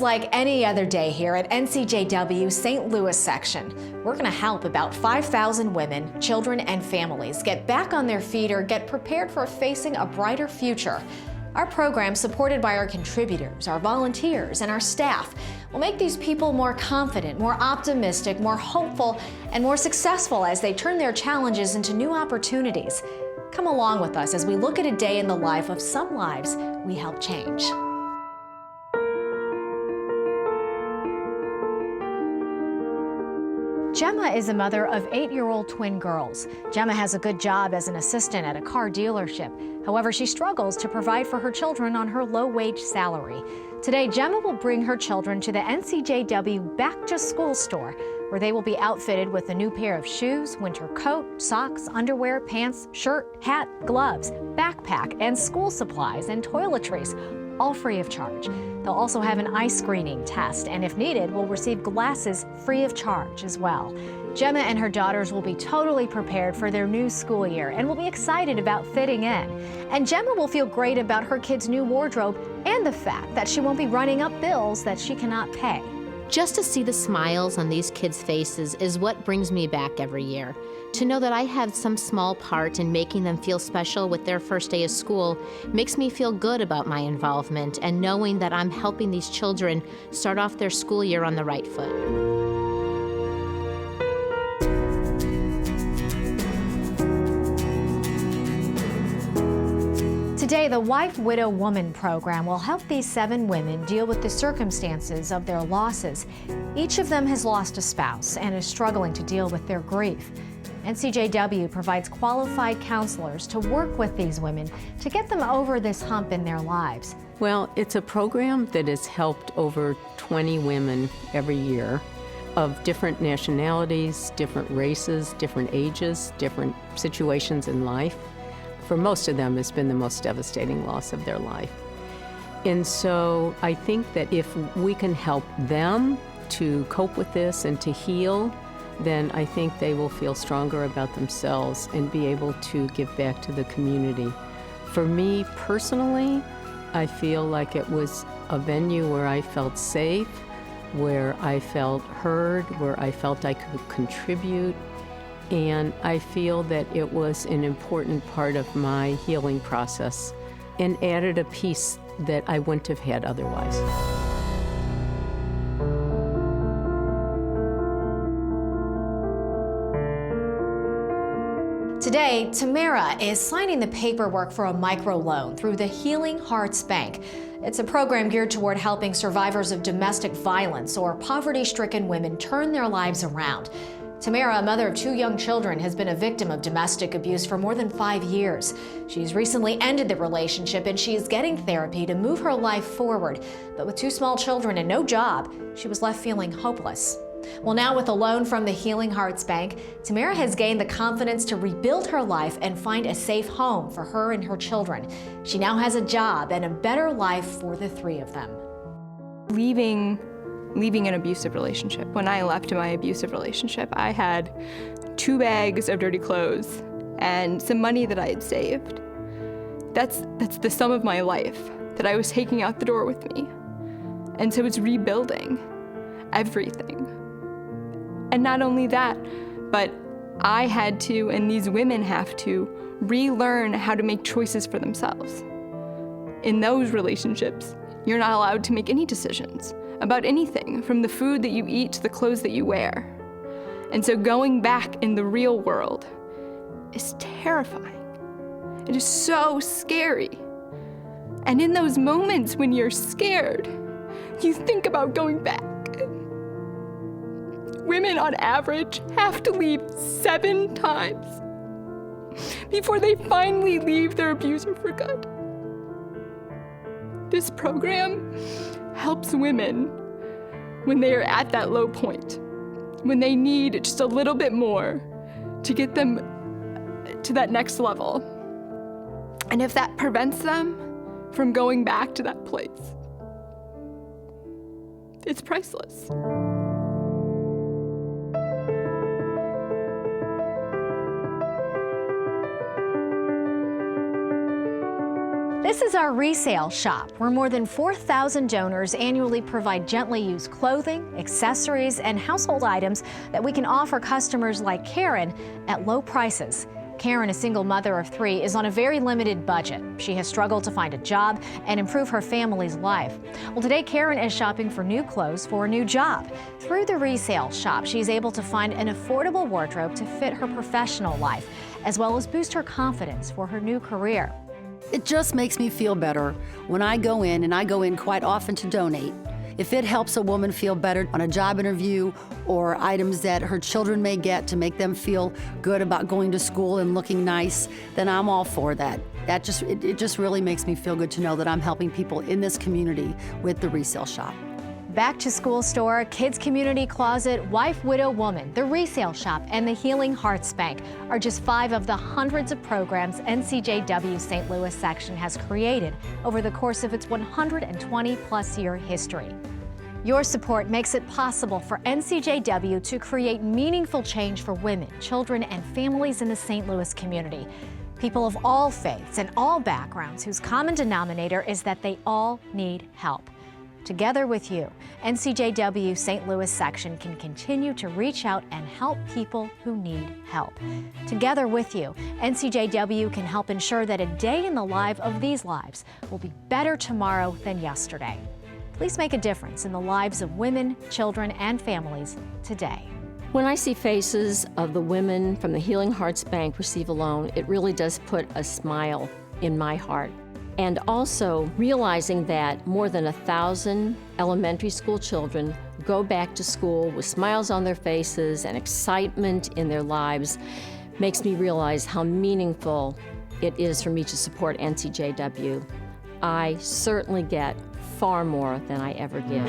is like any other day here at NCJW St. Louis section. We're going to help about 5,000 women, children, and families get back on their feet or get prepared for facing a brighter future. Our program, supported by our contributors, our volunteers, and our staff, will make these people more confident, more optimistic, more hopeful, and more successful as they turn their challenges into new opportunities. Come along with us as we look at a day in the life of some lives we help change. Gemma is a mother of 8-year-old twin girls. Gemma has a good job as an assistant at a car dealership. However, she struggles to provide for her children on her low-wage salary. Today, Gemma will bring her children to the NCJW Back to School store, where they will be outfitted with a new pair of shoes, winter coat, socks, underwear, pants, shirt, hat, gloves, backpack, and school supplies and toiletries, all free of charge. They'll also have an eye screening test, and if needed, will receive glasses free of charge as well. Gemma and her daughters will be totally prepared for their new school year and will be excited about fitting in. And Gemma will feel great about her kids' new wardrobe and the fact that she won't be running up bills that she cannot pay. Just to see the smiles on these kids' faces is what brings me back every year. To know that I had some small part in making them feel special with their first day of school makes me feel good about my involvement and knowing that I'm helping these children start off their school year on the right foot. Today, the Wife, Widow, Woman program will help these 7 women deal with the circumstances of their losses. Each of them has lost a spouse and is struggling to deal with their grief. NCJW provides qualified counselors to work with these women to get them over this hump in their lives. Well, it's a program that has helped over 20 women every year of different nationalities, different races, different ages, different situations in life. For most of them, it's been the most devastating loss of their life. And so I think that if we can help them to cope with this and to heal, then I think they will feel stronger about themselves and be able to give back to the community. For me personally, I feel like it was a venue where I felt safe, where I felt heard, where I felt I could contribute, and I feel that it was an important part of my healing process and added a piece that I wouldn't have had otherwise. Today, Tamara is signing the paperwork for a microloan through the Healing Hearts Bank. It's a program geared toward helping survivors of domestic violence or poverty-stricken women turn their lives around. Tamara, a mother of 2 young children, has been a victim of domestic abuse for more than 5 years. She's recently ended the relationship and she is getting therapy to move her life forward. But with 2 small children and no job, she was left feeling hopeless. Well, now with a loan from the Healing Hearts Bank, Tamara has gained the confidence to rebuild her life and find a safe home for her and her children. She now has a job and a better life for the 3 of them. Leaving an abusive relationship. When I left my abusive relationship, I had 2 bags of dirty clothes and some money that I had saved. That's the sum of my life that I was taking out the door with me. And so it's rebuilding everything. And not only that, but I had to, and these women have to, relearn how to make choices for themselves. In those relationships, you're not allowed to make any decisions about anything, from the food that you eat to the clothes that you wear. And so going back in the real world is terrifying. It is so scary. And in those moments when you're scared, you think about going back. Women on average have to leave 7 times before they finally leave their abuser for good. This program helps women when they are at that low point, when they need just a little bit more to get them to that next level. And if that prevents them from going back to that place, it's priceless. This This is our resale shop, where more than 4,000 donors annually provide gently used clothing, accessories, and household items that we can offer customers like Karen at low prices. Karen, a single mother of 3, is on a very limited budget. She has struggled to find a job and improve her family's life. Well, today Karen is shopping for new clothes for a new job. Through the resale shop, she's able to find an affordable wardrobe to fit her professional life, as well as boost her confidence for her new career. It just makes me feel better when I go in, and I go in quite often to donate. If it helps a woman feel better on a job interview or items that her children may get to make them feel good about going to school and looking nice, then I'm all for that. It just really makes me feel good to know that I'm helping people in this community with the resale shop. Back to School Store, Kids Community Closet, Wife, Widow, Woman, the Resale Shop, and the Healing Hearts Bank are just 5 of the hundreds of programs NCJW St. Louis section has created over the course of its 120-plus year history. Your support makes it possible for NCJW to create meaningful change for women, children, and families in the St. Louis community. People of all faiths and all backgrounds whose common denominator is that they all need help. Together with you, NCJW St. Louis section can continue to reach out and help people who need help. Together with you, NCJW can help ensure that a day in the life of these lives will be better tomorrow than yesterday. Please make a difference in the lives of women, children, and families today. When I see faces of the women from the Healing Hearts Bank receive a loan, it really does put a smile in my heart. And also realizing that more than 1,000 elementary school children go back to school with smiles on their faces and excitement in their lives makes me realize how meaningful it is for me to support NCJW. I certainly get far more than I ever give.